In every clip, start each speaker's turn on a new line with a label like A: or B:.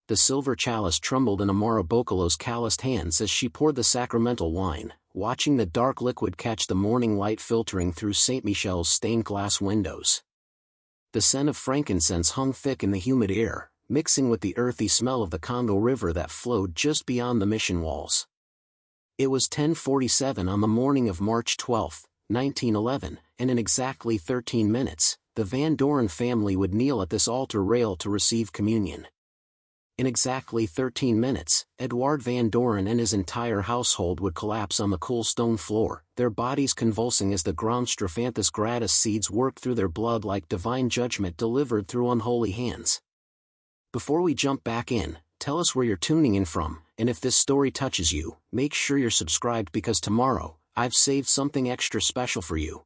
A: The silver chalice trembled in Amara Bokolo's calloused hands as she poured the sacramental wine, watching the dark liquid catch the morning light filtering through Saint-Michel's stained glass windows. The scent of frankincense hung thick in the humid air, mixing with the earthy smell of the Congo River that flowed just beyond the mission walls. It was 10:47 on the morning of March 12, 1911, and in exactly 13 minutes, the Van Doren family would kneel at this altar rail to receive communion. In exactly 13 minutes, Édouard Van Doren and his entire household would collapse on the cool stone floor, their bodies convulsing as the ground Strophanthus gratus seeds worked through their blood like divine judgment delivered through unholy hands. Before we jump back in, tell us where you're tuning in from, and if this story touches you, make sure you're subscribed because tomorrow, I've saved something extra special for you.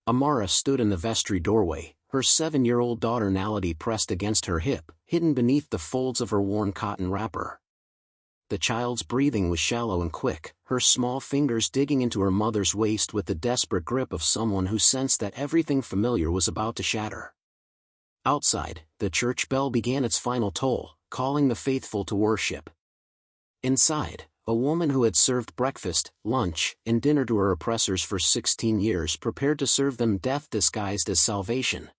A: Amara stood in the vestry doorway, her 7-year-old daughter Naledi pressed against her hip, hidden beneath the folds of her worn cotton wrapper. The child's breathing was shallow and quick, her small fingers digging into her mother's waist with the desperate grip of someone who sensed that everything familiar was about to shatter. Outside, the church bell began its final toll, calling the faithful to worship. Inside, a woman who had served breakfast, lunch, and dinner to her oppressors for 16 years prepared to serve them death disguised as salvation.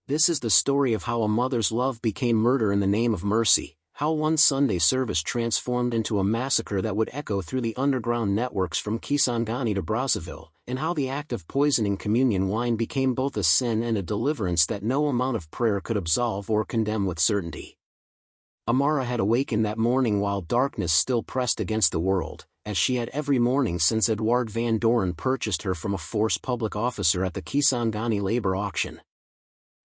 A: This is the story of how a mother's love became murder in the name of mercy, how one Sunday service transformed into a massacre that would echo through the underground networks from Kisangani to Brazzaville, and how the act of poisoning communion wine became both a sin and a deliverance that no amount of prayer could absolve or condemn with certainty. Amara had awakened that morning while darkness still pressed against the world, as she had every morning since Édouard Van Doren purchased her from a forced public officer at the Kisangani labor auction.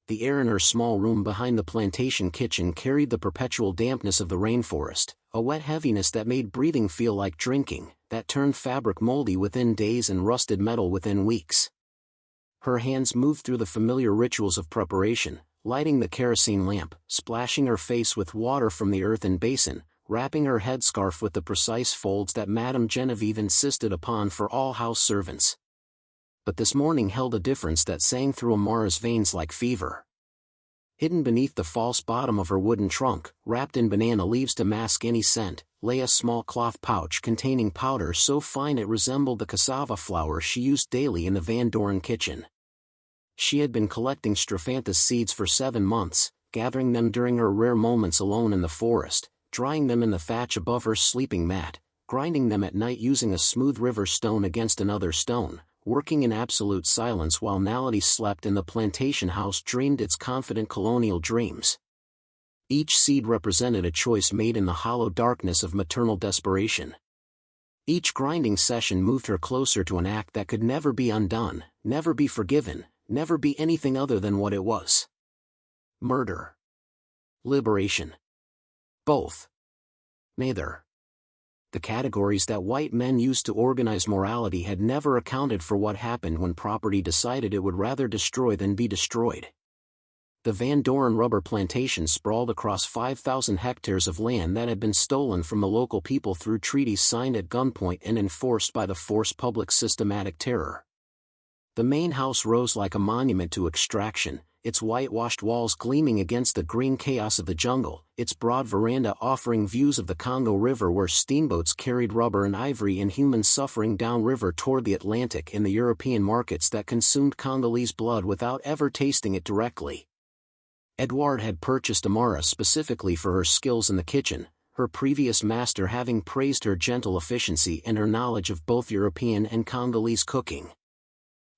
A: The air in her small room behind the plantation kitchen carried the perpetual dampness of the rainforest, a wet heaviness that made breathing feel like drinking, that turned fabric moldy within days and rusted metal within weeks. Her hands moved through the familiar rituals of preparation, lighting the kerosene lamp, splashing her face with water from the earthen basin, wrapping her headscarf with the precise folds that Madame Genevieve insisted upon for all house servants. But this morning held a difference that sang through Amara's veins like fever. Hidden beneath the false bottom of her wooden trunk, wrapped in banana leaves to mask any scent, lay a small cloth pouch containing powder so fine it resembled the cassava flour she used daily in the Van Doren kitchen. She had been collecting Strophanthus seeds for 7 months, gathering them during her rare moments alone in the forest, drying them in the thatch above her sleeping mat, grinding them at night using a smooth river stone against another stone, working in absolute silence while Naledi slept in the plantation house dreamed its confident colonial dreams. Each seed represented a choice made in the hollow darkness of maternal desperation. Each grinding session moved her closer to an act that could never be undone, never be forgiven, never be anything other than what it was. Murder. Liberation. Both. Neither. The categories that white men used to organize morality had never accounted for what happened when property decided it would rather destroy than be destroyed. The Van Doren rubber plantation sprawled across 5,000 hectares of land that had been stolen from the local people through treaties signed at gunpoint and enforced by the forced public systematic terror. The main house rose like a monument to extraction, its whitewashed walls gleaming against the green chaos of the jungle, its broad veranda offering views of the Congo River where steamboats carried rubber and ivory and human suffering downriver toward the Atlantic and the European markets that consumed Congolese blood without ever tasting it directly. Édouard had purchased Amara specifically for her skills in the kitchen, her previous master having praised her gentle efficiency and her knowledge of both European and Congolese cooking.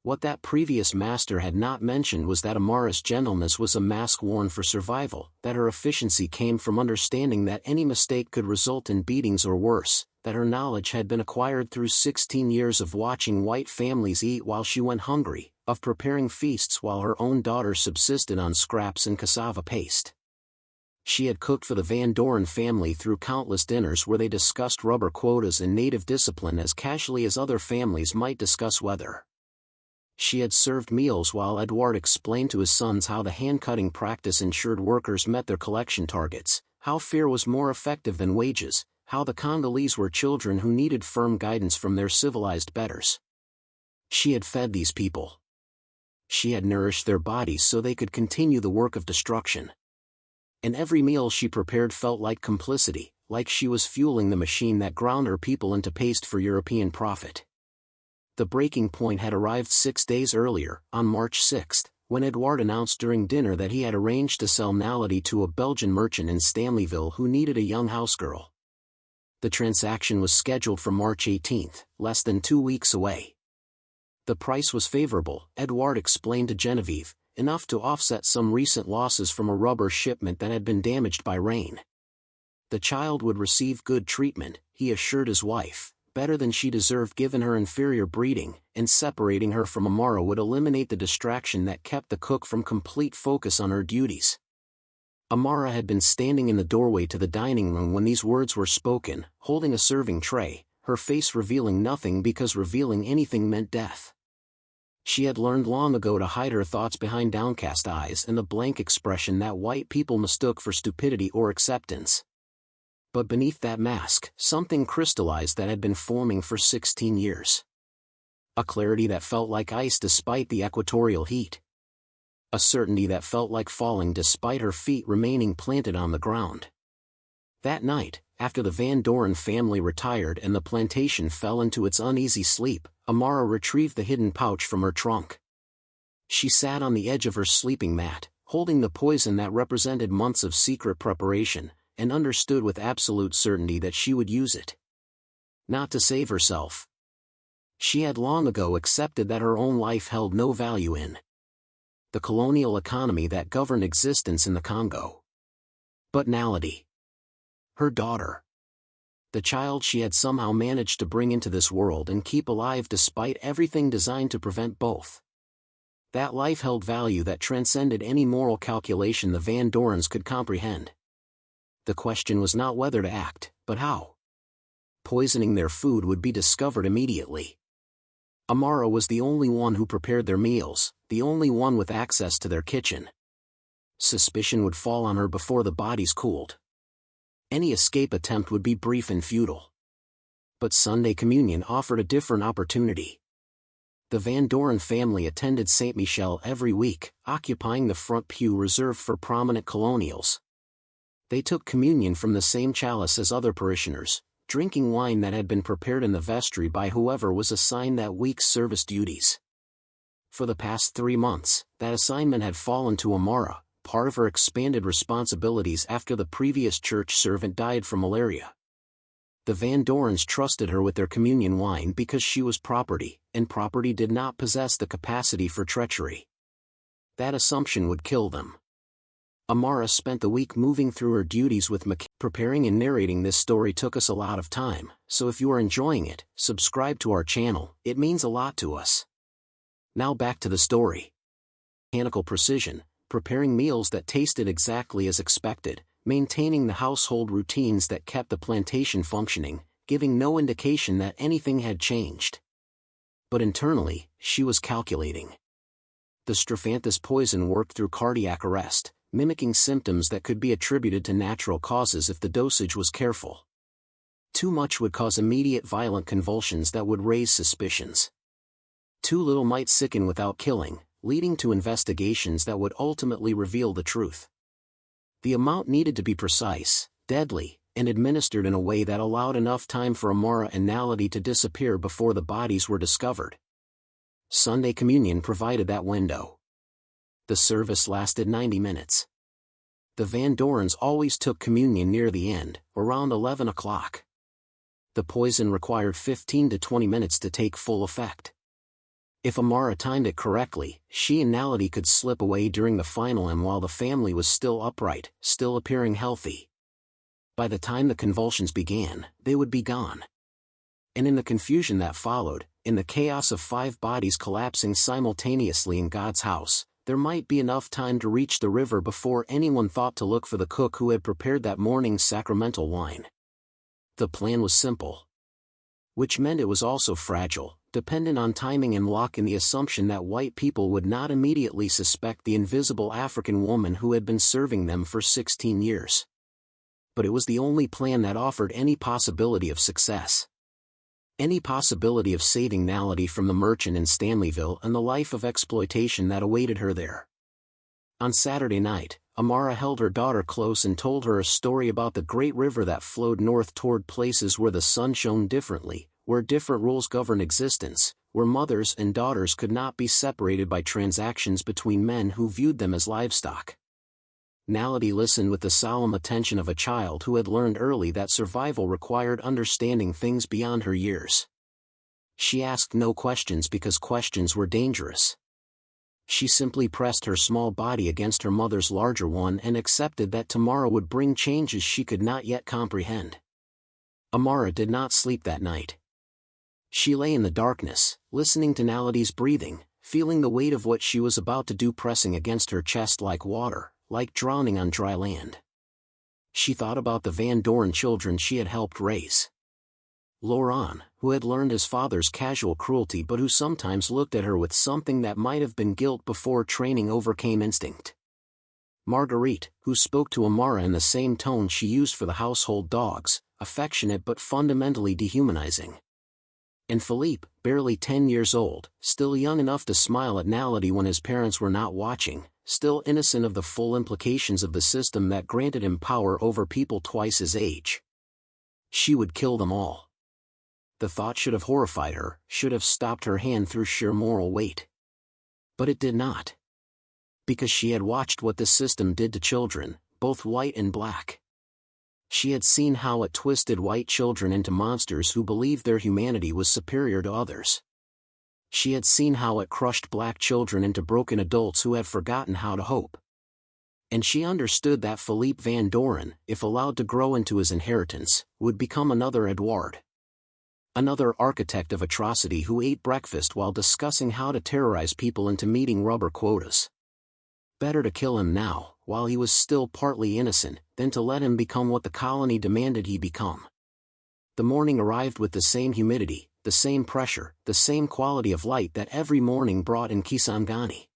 A: What that previous master had not mentioned was that Amara's gentleness was a mask worn for survival, that her efficiency came from understanding that any mistake could result in beatings or worse, that her knowledge had been acquired through 16 years of watching white families eat while she went hungry, of preparing feasts while her own daughter subsisted on scraps and cassava paste. She had cooked for the Van Doren family through countless dinners where they discussed rubber quotas and native discipline as casually as other families might discuss weather. She had served meals while Édouard explained to his sons how the hand-cutting practice ensured workers met their collection targets, how fear was more effective than wages, how the Congolese were children who needed firm guidance from their civilized betters. She had fed these people. She had nourished their bodies so they could continue the work of destruction. and every meal she prepared felt like complicity, like she was fueling the machine that ground her people into paste for European profit. The breaking point had arrived 6 days earlier, on March 6, when Édouard announced during dinner that he had arranged to sell Nality to a Belgian merchant in Stanleyville who needed a young housegirl. The transaction was scheduled for March 18, less than 2 weeks away. The price was favorable, Édouard explained to Genevieve, enough to offset some recent losses from a rubber shipment that had been damaged by rain. The child would receive good treatment, he assured his wife, better than she deserved given her inferior breeding, and separating her from Amara would eliminate the distraction that kept the cook from complete focus on her duties. Amara had been standing in the doorway to the dining room when these words were spoken, holding a serving tray, her face revealing nothing because revealing anything meant death. She had learned long ago to hide her thoughts behind downcast eyes and the blank expression that white people mistook for stupidity or acceptance. But beneath that mask, something crystallized that had been forming for 16 years. A clarity that felt like ice despite the equatorial heat. A certainty that felt like falling despite her feet remaining planted on the ground. That night, after the Van Doren family retired and the plantation fell into its uneasy sleep, Amara retrieved the hidden pouch from her trunk. She sat on the edge of her sleeping mat, holding the poison that represented months of secret preparation, and understood with absolute certainty that she would use it. Not to save herself. She had long ago accepted that her own life held no value in the colonial economy that governed existence in the Congo. But Nality, her daughter, the child she had somehow managed to bring into this world and keep alive despite everything designed to prevent both. That life held value that transcended any moral calculation the Van Dorens could comprehend. The question was not whether to act, but how. Poisoning their food would be discovered immediately. Amara was the only one who prepared their meals, the only one with access to their kitchen. Suspicion would fall on her before the bodies cooled. Any escape attempt would be brief and futile. But Sunday communion offered a different opportunity. The Van Doren family attended Saint-Michel every week, occupying the front pew reserved for prominent colonials. They took communion from the same chalice as other parishioners, drinking wine that had been prepared in the vestry by whoever was assigned that week's service duties. For the past 3 months, that assignment had fallen to Amara, part of her expanded responsibilities after the previous church servant died from malaria. The Van Dorens trusted her with their communion wine because she was property, and property did not possess the capacity for treachery. That assumption would kill them. Amara spent the week moving through her duties with Macabre. Preparing and narrating this story took us a lot of time, so if you are enjoying it, subscribe to our channel, it means a lot to us. Now back to the story. Mechanical precision, preparing meals that tasted exactly as expected, maintaining the household routines that kept the plantation functioning, giving no indication that anything had changed. But internally, she was calculating. The Strophanthus poison worked through cardiac arrest, mimicking symptoms that could be attributed to natural causes if the dosage was careful. Too much would cause immediate violent convulsions that would raise suspicions. Too little might sicken without killing, leading to investigations that would ultimately reveal the truth. The amount needed to be precise, deadly, and administered in a way that allowed enough time for Amara and Nality to disappear before the bodies were discovered. Sunday communion provided that window. The service lasted 90 minutes. The Van Dorens always took communion near the end, around 11 o'clock. The poison required 15 to 20 minutes to take full effect. If Amara timed it correctly, she and Nality could slip away during the final and while the family was still upright, still appearing healthy. By the time the convulsions began, they would be gone. And in the confusion that followed, in the chaos of 5 bodies collapsing simultaneously in God's house, there might be enough time to reach the river before anyone thought to look for the cook who had prepared that morning's sacramental wine. The plan was simple. Which meant it was also fragile, dependent on timing and luck and the assumption that white people would not immediately suspect the invisible African woman who had been serving them for 16 years. But it was the only plan that offered any possibility of success. Any possibility of saving Nality from the merchant in Stanleyville and the life of exploitation that awaited her there. On Saturday night, Amara held her daughter close and told her a story about the great river that flowed north toward places where the sun shone differently, where different rules governed existence, where mothers and daughters could not be separated by transactions between men who viewed them as livestock. Naledi listened with the solemn attention of a child who had learned early that survival required understanding things beyond her years. She asked no questions because questions were dangerous. She simply pressed her small body against her mother's larger one and accepted that tomorrow would bring changes she could not yet comprehend. Amara did not sleep that night. She lay in the darkness, listening to Naledi's breathing, feeling the weight of what she was about to do pressing against her chest like water, like drowning on dry land. She thought about the Van Doren children she had helped raise. Laurent, who had learned his father's casual cruelty but who sometimes looked at her with something that might have been guilt before training overcame instinct. Marguerite, who spoke to Amara in the same tone she used for the household dogs, affectionate but fundamentally dehumanizing. And Philippe, barely 10 years old, still young enough to smile at Naledi when his parents were not watching, still innocent of the full implications of the system that granted him power over people twice his age. She would kill them all. The thought should have horrified her, should have stopped her hand through sheer moral weight. But it did not. Because she had watched what this system did to children, both white and black. She had seen how it twisted white children into monsters who believed their humanity was superior to others. She had seen how it crushed black children into broken adults who had forgotten how to hope. And she understood that Philippe Van Doren, if allowed to grow into his inheritance, would become another Édouard. Another architect of atrocity who ate breakfast while discussing how to terrorize people into meeting rubber quotas. Better to kill him now, while he was still partly innocent, than to let him become what the colony demanded he become. The morning arrived with the same humidity, the same pressure, the same quality of light that every morning brought in Kisangani.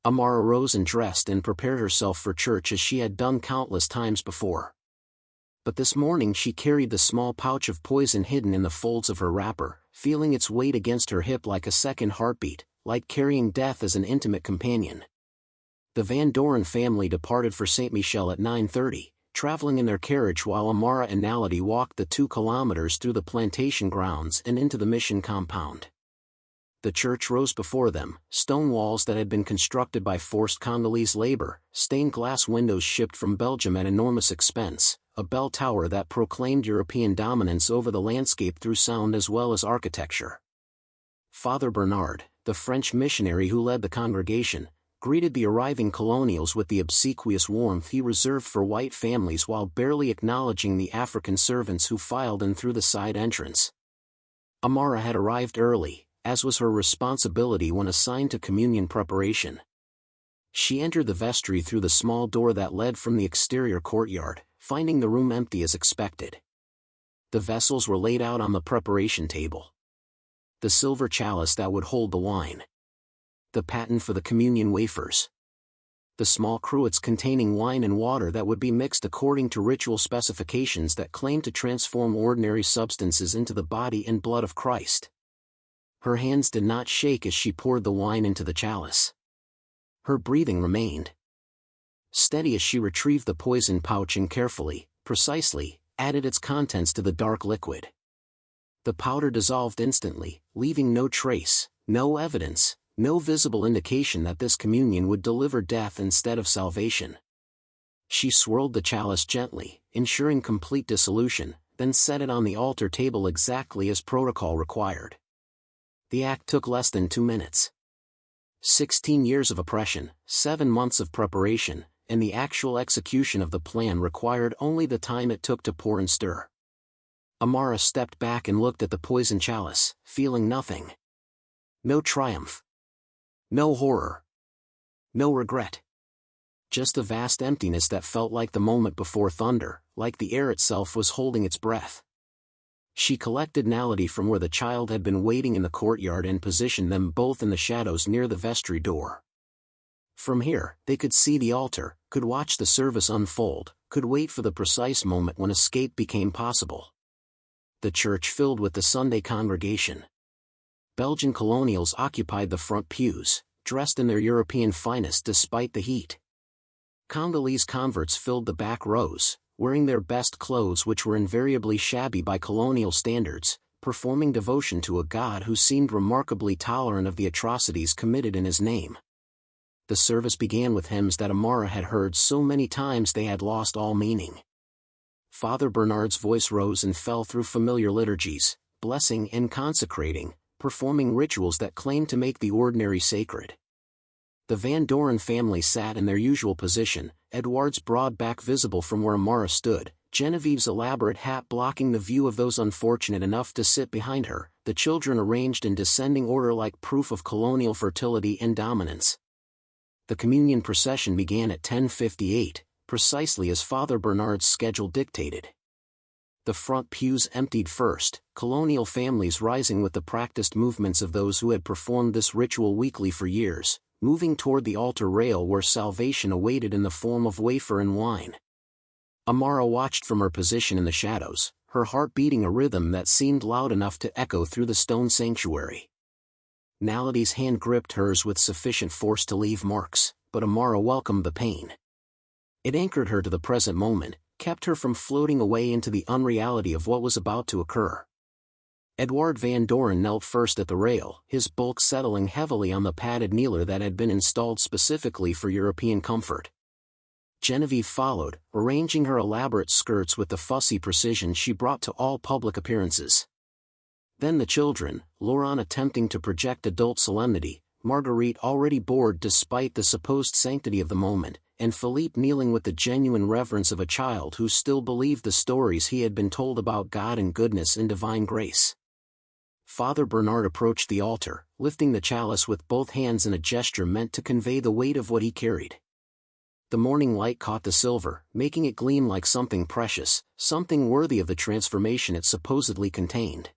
A: Amara rose and dressed and prepared herself for church as she had done countless times before. But this morning she carried the small pouch of poison hidden in the folds of her wrapper, feeling its weight against her hip like a second heartbeat, like carrying death as an intimate companion. The Van Doren family departed for Saint-Michel at 9:30, traveling in their carriage while Amara and Naledi walked the 2 kilometers through the plantation grounds and into the mission compound. The church rose before them, stone walls that had been constructed by forced Congolese labor, stained glass windows shipped from Belgium at enormous expense, a bell tower that proclaimed European dominance over the landscape through sound as well as architecture. Father Bernard, the French missionary who led the congregation, greeted the arriving colonials with the obsequious warmth he reserved for white families while barely acknowledging the African servants who filed in through the side entrance. Amara had arrived early, as was her responsibility when assigned to communion preparation. She entered the vestry through the small door that led from the exterior courtyard, finding the room empty as expected. The vessels were laid out on the preparation table. The silver chalice that would hold the wine. The paten for the communion wafers. The small cruets containing wine and water that would be mixed according to ritual specifications that claimed to transform ordinary substances into the body and blood of Christ. Her hands did not shake as she poured the wine into the chalice. Her breathing remained steady as she retrieved the poison pouch and carefully, precisely, added its contents to the dark liquid. The powder dissolved instantly, leaving no trace, no evidence, no visible indication that this communion would deliver death instead of salvation. She swirled the chalice gently, ensuring complete dissolution, then set it on the altar table exactly as protocol required. The act took less than 2 minutes. 16 years of oppression, 7 months of preparation, and the actual execution of the plan required only the time it took to pour and stir. Amara stepped back and looked at the poison chalice, feeling nothing. No triumph. No horror. No regret. Just a vast emptiness that felt like the moment before thunder, like the air itself was holding its breath. She collected Naledi from where the child had been waiting in the courtyard and positioned them both in the shadows near the vestry door. From here, they could see the altar, could watch the service unfold, could wait for the precise moment when escape became possible. The church filled with the Sunday congregation. Belgian colonials occupied the front pews, dressed in their European finest despite the heat. Congolese converts filled the back rows, wearing their best clothes which were invariably shabby by colonial standards, performing devotion to a god who seemed remarkably tolerant of the atrocities committed in his name. The service began with hymns that Amara had heard so many times they had lost all meaning. Father Bernard's voice rose and fell through familiar liturgies, blessing and consecrating, performing rituals that claimed to make the ordinary sacred. The Van Doren family sat in their usual position, Édouard's broad back visible from where Amara stood, Genevieve's elaborate hat blocking the view of those unfortunate enough to sit behind her, the children arranged in descending order like proof of colonial fertility and dominance. The communion procession began at 10:58, precisely as Father Bernard's schedule dictated. The front pews emptied first, colonial families rising with the practiced movements of those who had performed this ritual weekly for years, moving toward the altar rail where salvation awaited in the form of wafer and wine. Amara watched from her position in the shadows, her heart beating a rhythm that seemed loud enough to echo through the stone sanctuary. Nality's hand gripped hers with sufficient force to leave marks, but Amara welcomed the pain. It anchored her to the present moment, kept her from floating away into the unreality of what was about to occur. Édouard Van Doren knelt first at the rail, his bulk settling heavily on the padded kneeler that had been installed specifically for European comfort. Genevieve followed, arranging her elaborate skirts with the fussy precision she brought to all public appearances. Then the children, Laurent attempting to project adult solemnity, Marguerite already bored despite the supposed sanctity of the moment, and Philippe kneeling with the genuine reverence of a child who still believed the stories he had been told about God and goodness and divine grace. Father Bernard approached the altar, lifting the chalice with both hands in a gesture meant to convey the weight of what he carried. The morning light caught the silver, making it gleam like something precious, something worthy of the transformation it supposedly contained.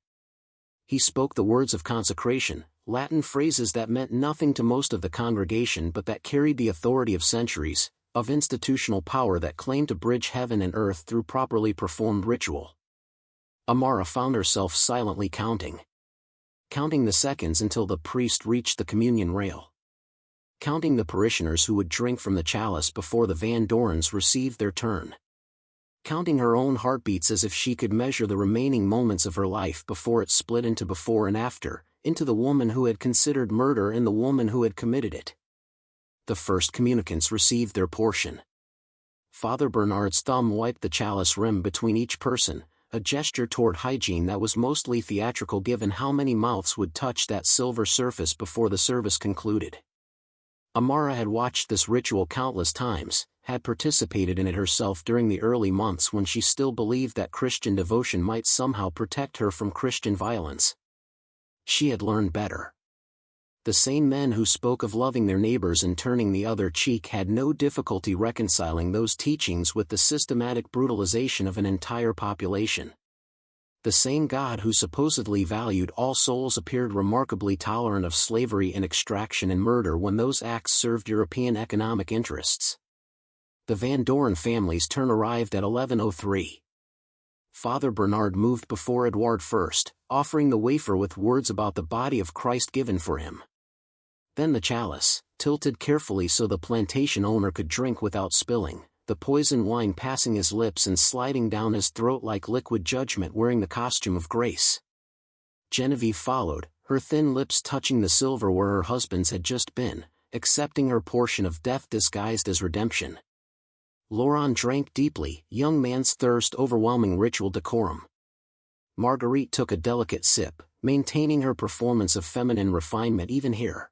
A: He spoke the words of consecration, Latin phrases that meant nothing to most of the congregation but that carried the authority of centuries, of institutional power that claimed to bridge heaven and earth through properly performed ritual. Amara found herself silently counting the seconds until the priest reached the communion rail. Counting the parishioners who would drink from the chalice before the Van Dorens received their turn. Counting her own heartbeats as if she could measure the remaining moments of her life before it split into before and after, into the woman who had considered murder and the woman who had committed it. The first communicants received their portion. Father Bernard's thumb wiped the chalice rim between each person, a gesture toward hygiene that was mostly theatrical given how many mouths would touch that silver surface before the service concluded. Amara had watched this ritual countless times, had participated in it herself during the early months when she still believed that Christian devotion might somehow protect her from Christian violence. She had learned better. The same men who spoke of loving their neighbors and turning the other cheek had no difficulty reconciling those teachings with the systematic brutalization of an entire population. The same God who supposedly valued all souls appeared remarkably tolerant of slavery and extraction and murder when those acts served European economic interests. The Van Doren family's turn arrived at 11:03. Father Bernard moved before Édouard first, offering the wafer with words about the body of Christ given for him. Then the chalice, tilted carefully so the plantation owner could drink without spilling, the poison wine passing his lips and sliding down his throat like liquid judgment wearing the costume of grace. Genevieve followed, her thin lips touching the silver where her husband's had just been, accepting her portion of death disguised as redemption. Laurent drank deeply, young man's thirst overwhelming ritual decorum. Marguerite took a delicate sip, maintaining her performance of feminine refinement even here.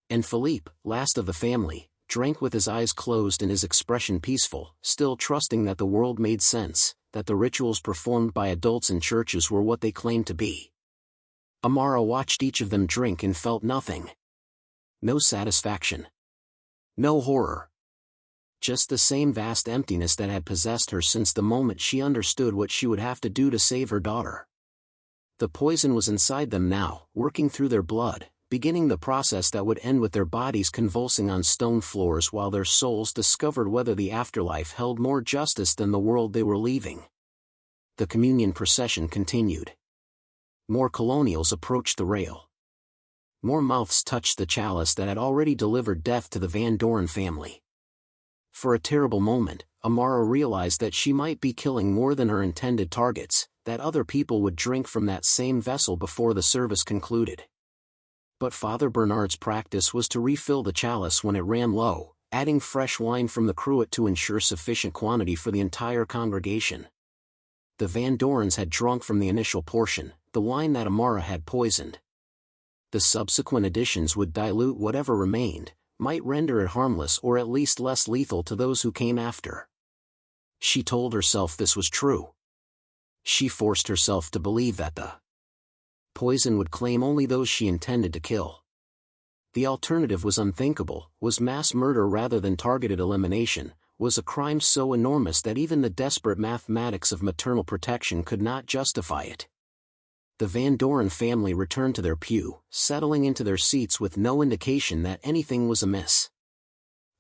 A: And Philippe, last of the family, drank with his eyes closed and his expression peaceful, still trusting that the world made sense, that the rituals performed by adults in churches were what they claimed to be. Amara watched each of them drink and felt nothing. No satisfaction. No horror. Just the same vast emptiness that had possessed her since the moment she understood what she would have to do to save her daughter. The poison was inside them now, working through their blood, beginning the process that would end with their bodies convulsing on stone floors while their souls discovered whether the afterlife held more justice than the world they were leaving. The communion procession continued. More colonials approached the rail. More mouths touched the chalice that had already delivered death to the Van Doren family. For a terrible moment, Amara realized that she might be killing more than her intended targets, that other people would drink from that same vessel before the service concluded. But Father Bernard's practice was to refill the chalice when it ran low, adding fresh wine from the cruet to ensure sufficient quantity for the entire congregation. The Van Dorens had drunk from the initial portion, the wine that Amara had poisoned. The subsequent additions would dilute whatever remained, might render it harmless or at least less lethal to those who came after. She told herself this was true. She forced herself to believe that the poison would claim only those she intended to kill. The alternative was unthinkable, was mass murder rather than targeted elimination, was a crime so enormous that even the desperate mathematics of maternal protection could not justify it. The Van Doren family returned to their pew, settling into their seats with no indication that anything was amiss.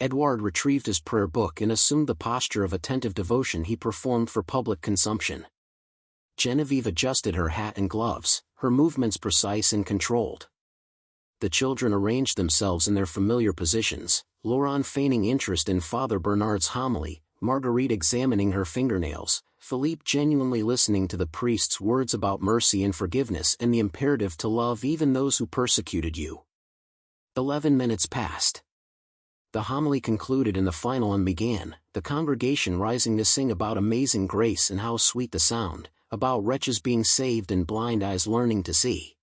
A: Édouard retrieved his prayer book and assumed the posture of attentive devotion he performed for public consumption. Genevieve adjusted her hat and gloves, her movements precise and controlled. The children arranged themselves in their familiar positions, Laurent feigning interest in Father Bernard's homily, Marguerite examining her fingernails, Philippe genuinely listening to the priest's words about mercy and forgiveness and the imperative to love even those who persecuted you. 11 minutes passed. The homily concluded and the final hymn began, the congregation rising to sing about amazing grace and how sweet the sound, about wretches being saved and blind eyes learning to see.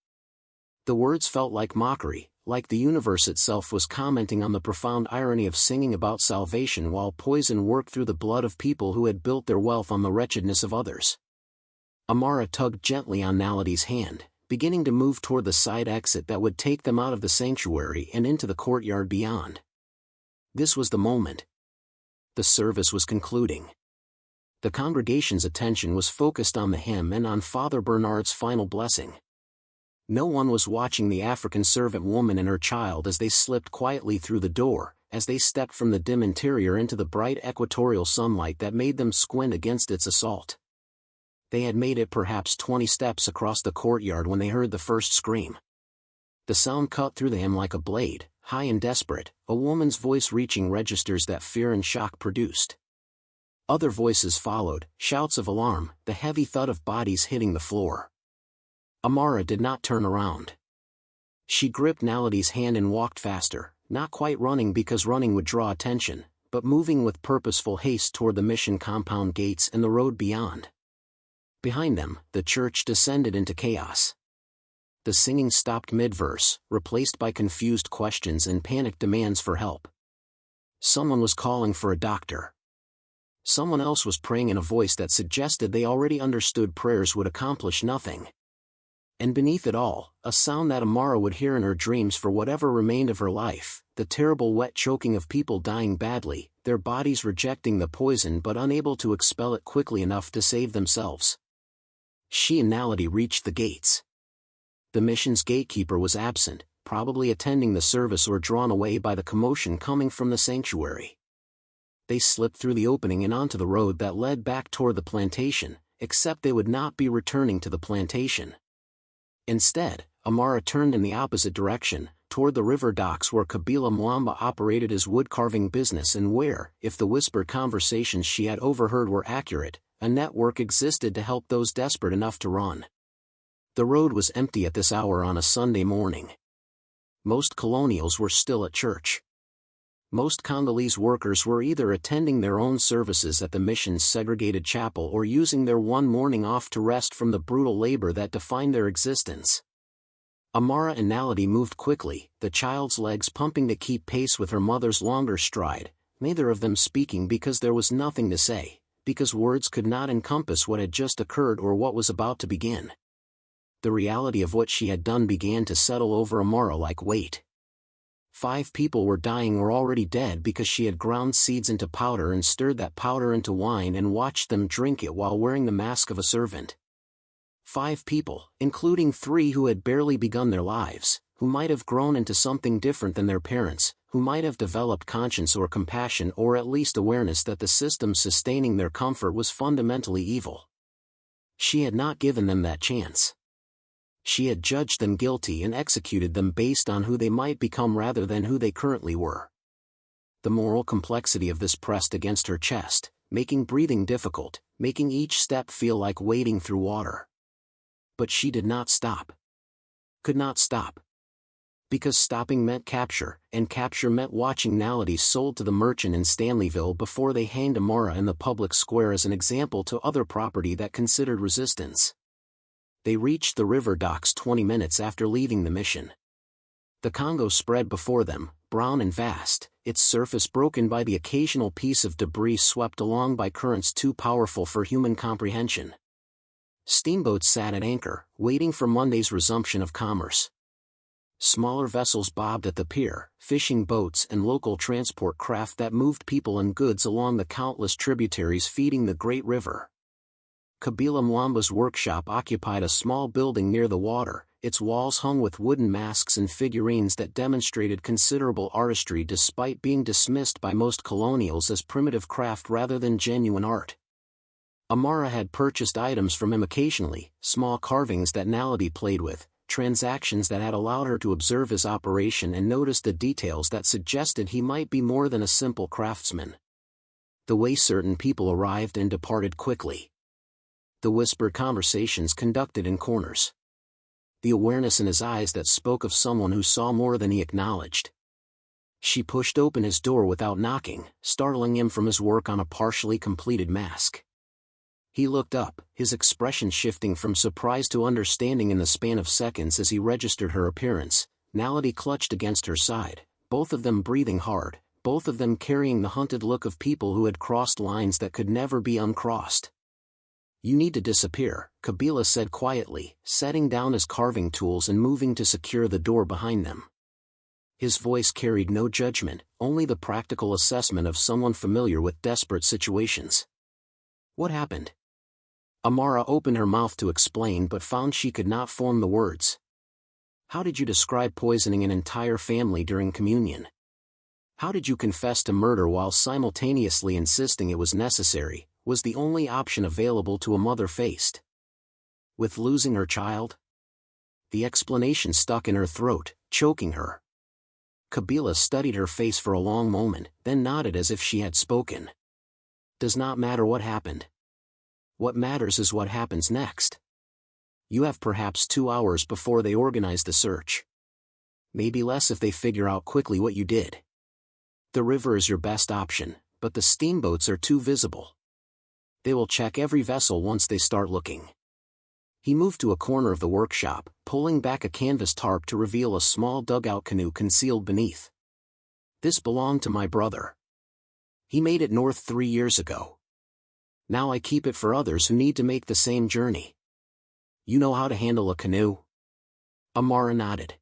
A: The words felt like mockery, like the universe itself was commenting on the profound irony of singing about salvation while poison worked through the blood of people who had built their wealth on the wretchedness of others. Amara tugged gently on Nality's hand, beginning to move toward the side exit that would take them out of the sanctuary and into the courtyard beyond. This was the moment. The service was concluding. The congregation's attention was focused on the hymn and on Father Bernard's final blessing. No one was watching the African servant woman and her child as they slipped quietly through the door, as they stepped from the dim interior into the bright equatorial sunlight that made them squint against its assault. They had made it perhaps 20 steps across the courtyard when they heard the first scream. The sound cut through the hymn like a blade, high and desperate, a woman's voice reaching registers that fear and shock produced. Other voices followed, shouts of alarm, the heavy thud of bodies hitting the floor. Amara did not turn around. She gripped Nality's hand and walked faster, not quite running because running would draw attention, but moving with purposeful haste toward the mission compound gates and the road beyond. Behind them, the church descended into chaos. The singing stopped mid-verse, replaced by confused questions and panicked demands for help. Someone was calling for a doctor. Someone else was praying in a voice that suggested they already understood prayers would accomplish nothing. And beneath it all, a sound that Amara would hear in her dreams for whatever remained of her life, the terrible wet choking of people dying badly, their bodies rejecting the poison but unable to expel it quickly enough to save themselves. She and Nality reached the gates. The mission's gatekeeper was absent, probably attending the service or drawn away by the commotion coming from the sanctuary. They slipped through the opening and onto the road that led back toward the plantation, except they would not be returning to the plantation. Instead, Amara turned in the opposite direction, toward the river docks where Kabila Mwamba operated his wood-carving business and where, if the whispered conversations she had overheard were accurate, a network existed to help those desperate enough to run. The road was empty at this hour on a Sunday morning. Most colonials were still at church. Most Congolese workers were either attending their own services at the mission's segregated chapel or using their one morning off to rest from the brutal labor that defined their existence. Amara and Nality moved quickly, the child's legs pumping to keep pace with her mother's longer stride, neither of them speaking because there was nothing to say, because words could not encompass what had just occurred or what was about to begin. The reality of what she had done began to settle over Amara like weight. 5 people were dying or already dead because she had ground seeds into powder and stirred that powder into wine and watched them drink it while wearing the mask of a servant. 5 people, including 3 who had barely begun their lives, who might have grown into something different than their parents, who might have developed conscience or compassion or at least awareness that the system sustaining their comfort was fundamentally evil. She had not given them that chance. She had judged them guilty and executed them based on who they might become rather than who they currently were. The moral complexity of this pressed against her chest, making breathing difficult, making each step feel like wading through water. But she did not stop. Could not stop. Because stopping meant capture, and capture meant watching naledies sold to the merchant in Stanleyville before they hanged Amara in the public square as an example to other property that considered resistance. They reached the river docks 20 minutes after leaving the mission. The Congo spread before them, brown and vast, its surface broken by the occasional piece of debris swept along by currents too powerful for human comprehension. Steamboats sat at anchor, waiting for Monday's resumption of commerce. Smaller vessels bobbed at the pier, fishing boats and local transport craft that moved people and goods along the countless tributaries feeding the great river. Kabila Mwamba's workshop occupied a small building near the water, its walls hung with wooden masks and figurines that demonstrated considerable artistry despite being dismissed by most colonials as primitive craft rather than genuine art. Amara had purchased items from him occasionally, small carvings that Naledi played with, transactions that had allowed her to observe his operation and notice the details that suggested he might be more than a simple craftsman. The way certain people arrived and departed quickly. The whispered conversations conducted in corners. The awareness in his eyes that spoke of someone who saw more than he acknowledged. She pushed open his door without knocking, startling him from his work on a partially completed mask. He looked up, his expression shifting from surprise to understanding in the span of seconds as he registered her appearance. Naledi clutched against her side, both of them breathing hard, both of them carrying the hunted look of people who had crossed lines that could never be uncrossed. "You need to disappear," Kabila said quietly, setting down his carving tools and moving to secure the door behind them. His voice carried no judgment, only the practical assessment of someone familiar with desperate situations. "What happened?" Amara opened her mouth to explain but found she could not form the words. "How did you describe poisoning an entire family during communion? How did you confess to murder while simultaneously insisting it was necessary, was the only option available to a mother faced with losing her child?" The explanation stuck in her throat, choking her. Kabila studied her face for a long moment, then nodded as if she had spoken. "Does not matter what happened. What matters is what happens next. You have perhaps 2 hours before they organize the search. Maybe less if they figure out quickly what you did. The river is your best option, but the steamboats are too visible. They will check every vessel once they start looking." He moved to a corner of the workshop, pulling back a canvas tarp to reveal a small dugout canoe concealed beneath. "This belonged to my brother. He made it north 3 years ago. Now I keep it for others who need to make the same journey. You know how to handle a canoe?" Amara nodded.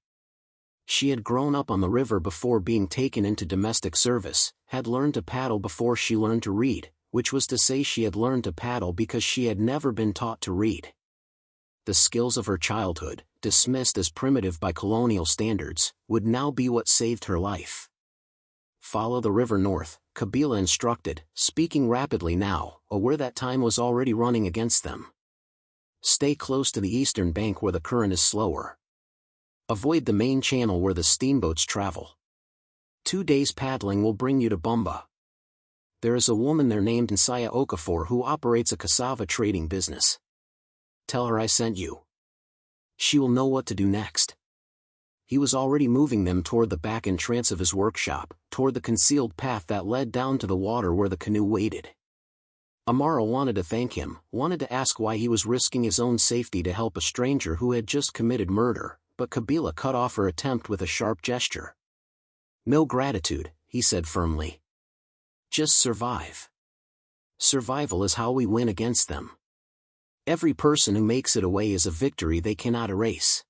A: She had grown up on the river before being taken into domestic service, had learned to paddle before she learned to read, which was to say she had learned to paddle because she had never been taught to read. The skills of her childhood, dismissed as primitive by colonial standards, would now be what saved her life. "Follow the river north," Kabila instructed, speaking rapidly now, aware that time was already running against them. "Stay close to the eastern bank where the current is slower. Avoid the main channel where the steamboats travel. 2 days paddling will bring you to Bumba. There is a woman there named Nsaya Okafor who operates a cassava trading business. Tell her I sent you. She will know what to do next." He was already moving them toward the back entrance of his workshop, toward the concealed path that led down to the water where the canoe waited. Amara wanted to thank him, wanted to ask why he was risking his own safety to help a stranger who had just committed murder, but Kabila cut off her attempt with a sharp gesture. "No gratitude," he said firmly. "Just survive. Survival is how we win against them. Every person who makes it away is a victory they cannot erase."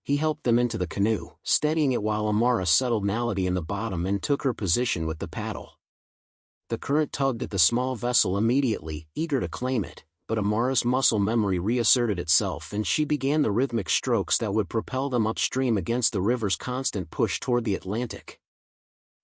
A: He helped them into the canoe, steadying it while Amara settled Naledi in the bottom and took her position with the paddle. The current tugged at the small vessel immediately, eager to claim it, but Amara's muscle memory reasserted itself and she began the rhythmic strokes that would propel them upstream against the river's constant push toward the Atlantic.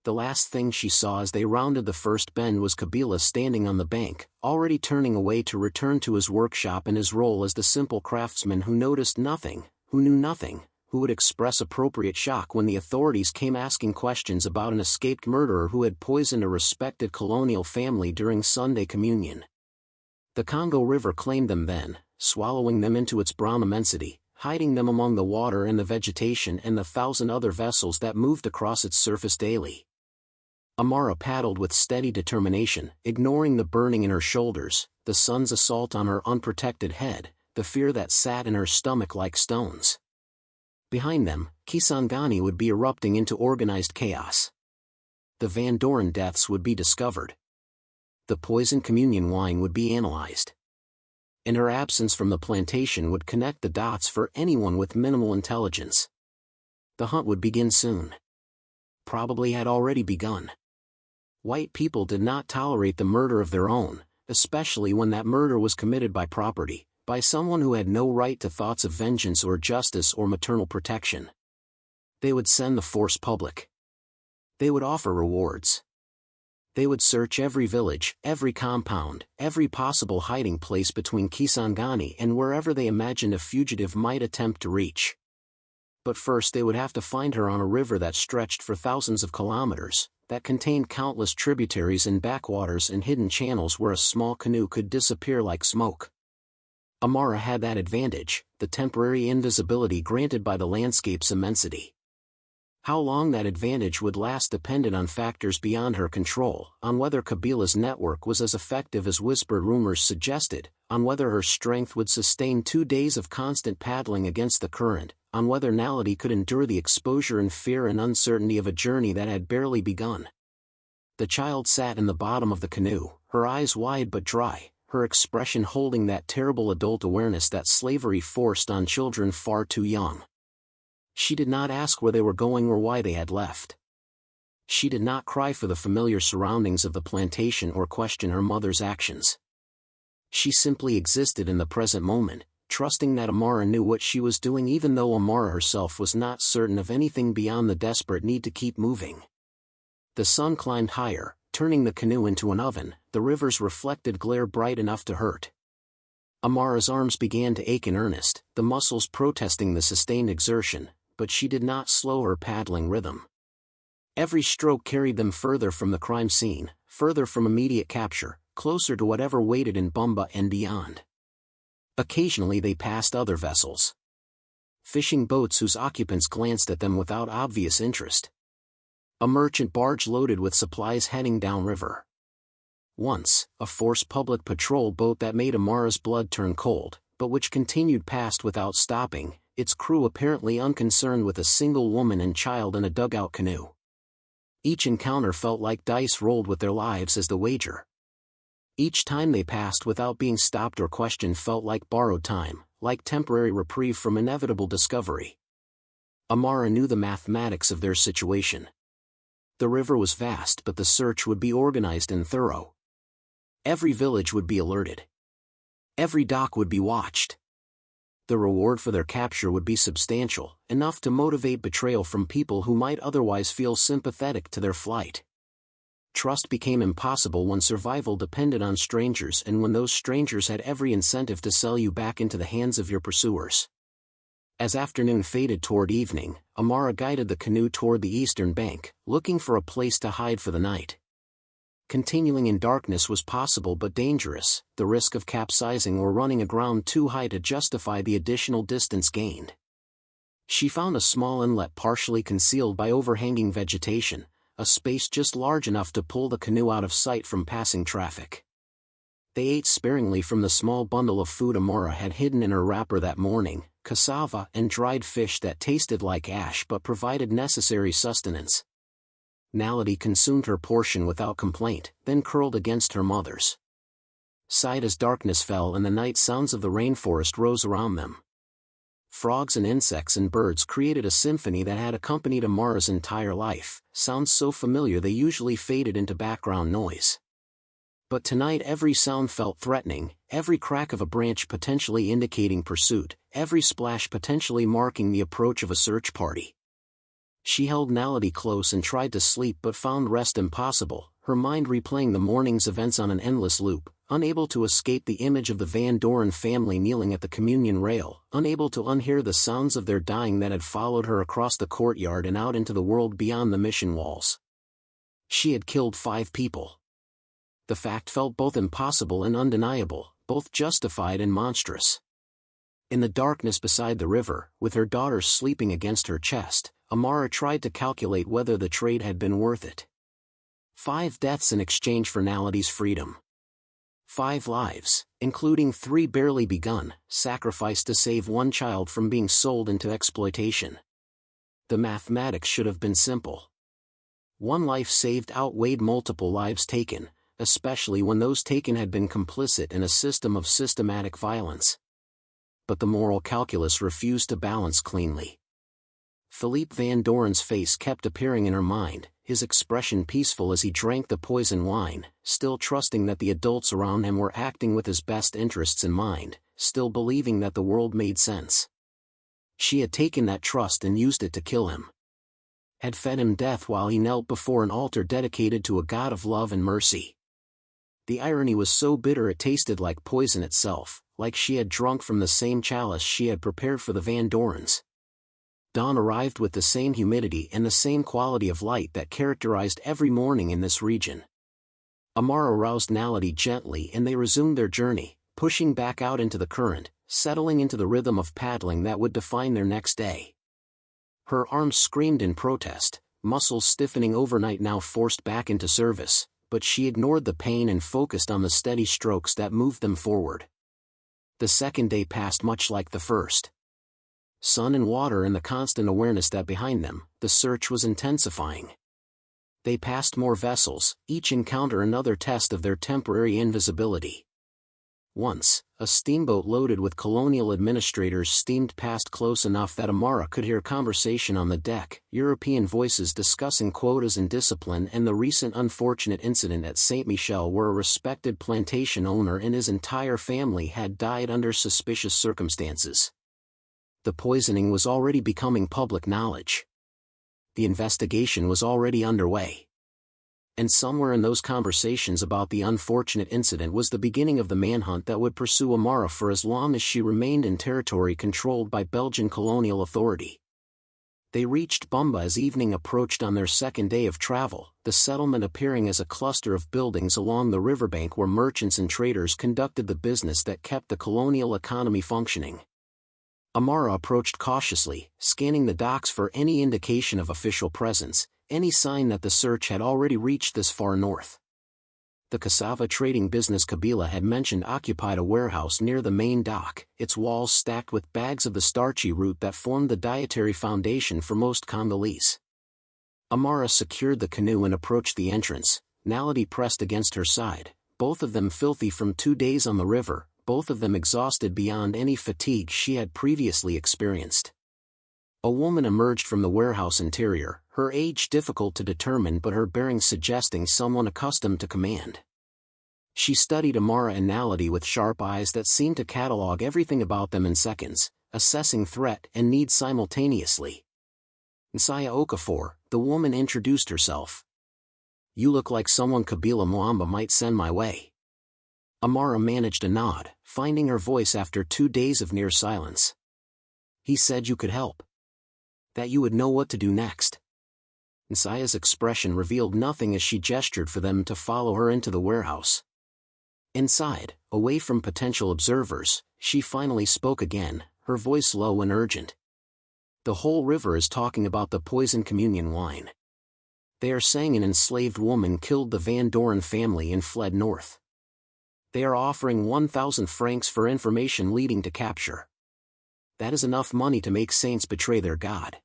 A: The last thing she saw as they rounded the first bend was Kabila standing on the bank, already turning away to return to his workshop in his role as the simple craftsman who noticed nothing, who knew nothing, who would express appropriate shock when the authorities came asking questions about an escaped murderer who had poisoned a respected colonial family during Sunday communion. The Congo River claimed them then, swallowing them into its brown immensity, hiding them among the water and the vegetation and the 1,000 other vessels that moved across its surface daily. Amara paddled with steady determination, ignoring the burning in her shoulders, the sun's assault on her unprotected head, the fear that sat in her stomach like stones. Behind them, Kisangani would be erupting into organized chaos. The Van Doren deaths would be discovered. The poisoned communion wine would be analyzed. And her absence from the plantation would connect the dots for anyone with minimal intelligence. The hunt would begin soon. Probably had already begun. White people did not tolerate the murder of their own, especially when that murder was committed by property, by someone who had no right to thoughts of vengeance or justice or maternal protection. They would send the force public. They would offer rewards. They would search every village, every compound, every possible hiding place between Kisangani and wherever they imagined a fugitive might attempt to reach. But first they would have to find her on a river that stretched for thousands of kilometers, that contained countless tributaries and backwaters and hidden channels where a small canoe could disappear like smoke. Amara had that advantage, the temporary invisibility granted by the landscape's immensity. How long that advantage would last depended on factors beyond her control, on whether Kabila's network was as effective as whispered rumors suggested, on whether her strength would sustain 2 days of constant paddling against the current, on whether Naledi could endure the exposure and fear and uncertainty of a journey that had barely begun. The child sat in the bottom of the canoe, her eyes wide but dry, her expression holding that terrible adult awareness that slavery forced on children far too young. She did not ask where they were going or why they had left. She did not cry for the familiar surroundings of the plantation or question her mother's actions. She simply existed in the present moment, trusting that Amara knew what she was doing even though Amara herself was not certain of anything beyond the desperate need to keep moving. The sun climbed higher, turning the canoe into an oven, the river's reflected glare bright enough to hurt. Amara's arms began to ache in earnest, the muscles protesting the sustained exertion, but she did not slow her paddling rhythm. Every stroke carried them further from the crime scene, further from immediate capture, closer to whatever waited in Bumba and beyond. Occasionally they passed other vessels. Fishing boats whose occupants glanced at them without obvious interest. A merchant barge loaded with supplies heading downriver. Once, a forced public patrol boat that made Amara's blood turn cold, but which continued past without stopping, its crew apparently unconcerned with a single woman and child in a dugout canoe. Each encounter felt like dice rolled with their lives as the wager. Each time they passed without being stopped or questioned felt like borrowed time, like temporary reprieve from inevitable discovery. Amara knew the mathematics of their situation. The river was vast, but the search would be organized and thorough. Every village would be alerted. Every dock would be watched. The reward for their capture would be substantial, enough to motivate betrayal from people who might otherwise feel sympathetic to their flight. Trust became impossible when survival depended on strangers and when those strangers had every incentive to sell you back into the hands of your pursuers. As afternoon faded toward evening, Amara guided the canoe toward the eastern bank, looking for a place to hide for the night. Continuing in darkness was possible but dangerous, the risk of capsizing or running aground too high to justify the additional distance gained. She found a small inlet partially concealed by overhanging vegetation, a space just large enough to pull the canoe out of sight from passing traffic. They ate sparingly from the small bundle of food Amara had hidden in her wrapper that morning, cassava and dried fish that tasted like ash but provided necessary sustenance. Naledi consumed her portion without complaint, then curled against her mother's side as darkness fell and the night sounds of the rainforest rose around them. Frogs and insects and birds created a symphony that had accompanied Amara's entire life, sounds so familiar they usually faded into background noise. But tonight every sound felt threatening, every crack of a branch potentially indicating pursuit, every splash potentially marking the approach of a search party. She held Naledi close and tried to sleep but found rest impossible, her mind replaying the morning's events on an endless loop, unable to escape the image of the Van Doren family kneeling at the communion rail, unable to unhear the sounds of their dying that had followed her across the courtyard and out into the world beyond the mission walls. She had killed 5 people. The fact felt both impossible and undeniable, both justified and monstrous. In the darkness beside the river, with her daughters sleeping against her chest, Amara tried to calculate whether the trade had been worth it. 5 deaths in exchange for Nality's freedom. 5 lives, including 3 barely begun, sacrificed to save 1 child from being sold into exploitation. The mathematics should have been simple. 1 life saved outweighed multiple lives taken, especially when those taken had been complicit in a system of systematic violence. But the moral calculus refused to balance cleanly. Philippe Van Doren's face kept appearing in her mind, his expression peaceful as he drank the poison wine, still trusting that the adults around him were acting with his best interests in mind, still believing that the world made sense. She had taken that trust and used it to kill him. Had fed him death while he knelt before an altar dedicated to a God of love and mercy. The irony was so bitter it tasted like poison itself, like she had drunk from the same chalice she had prepared for the Van Dorens. Dawn arrived with the same humidity and the same quality of light that characterized every morning in this region. Amara roused Nality gently and they resumed their journey, pushing back out into the current, settling into the rhythm of paddling that would define their next day. Her arms screamed in protest, muscles stiffening overnight now forced back into service, but she ignored the pain and focused on the steady strokes that moved them forward. The second day passed much like the first. Sun and water and the constant awareness that behind them, the search was intensifying. They passed more vessels, each encounter another test of their temporary invisibility. Once, a steamboat loaded with colonial administrators steamed past close enough that Amara could hear conversation on the deck, European voices discussing quotas and discipline and the recent unfortunate incident at Saint-Michel where a respected plantation owner and his entire family had died under suspicious circumstances. The poisoning was already becoming public knowledge. The investigation was already underway. And somewhere in those conversations about the unfortunate incident was the beginning of the manhunt that would pursue Amara for as long as she remained in territory controlled by Belgian colonial authority. They reached Bumba as evening approached on their second day of travel, the settlement appearing as a cluster of buildings along the riverbank where merchants and traders conducted the business that kept the colonial economy functioning. Amara approached cautiously, scanning the docks for any indication of official presence, any sign that the search had already reached this far north. The cassava trading business Kabila had mentioned occupied a warehouse near the main dock, its walls stacked with bags of the starchy root that formed the dietary foundation for most Congolese. Amara secured the canoe and approached the entrance, Nality pressed against her side, both of them filthy from 2 days on the river, both of them exhausted beyond any fatigue she had previously experienced. A woman emerged from the warehouse interior, her age difficult to determine but her bearing suggesting someone accustomed to command. She studied Amara and Nality with sharp eyes that seemed to catalog everything about them in seconds, assessing threat and need simultaneously. Nsaya Okafor, the woman introduced herself. "You look like someone Kabila Mwamba might send my way." Amara managed a nod, finding her voice after 2 days of near silence. "He said you could help. That you would know what to do next." Nsaya's expression revealed nothing as she gestured for them to follow her into the warehouse. Inside, away from potential observers, she finally spoke again, her voice low and urgent. "The whole river is talking about the poison communion wine. They are saying an enslaved woman killed the Van Doren family and fled north. They are offering 1,000 francs for information leading to capture. That is enough money to make saints betray their God."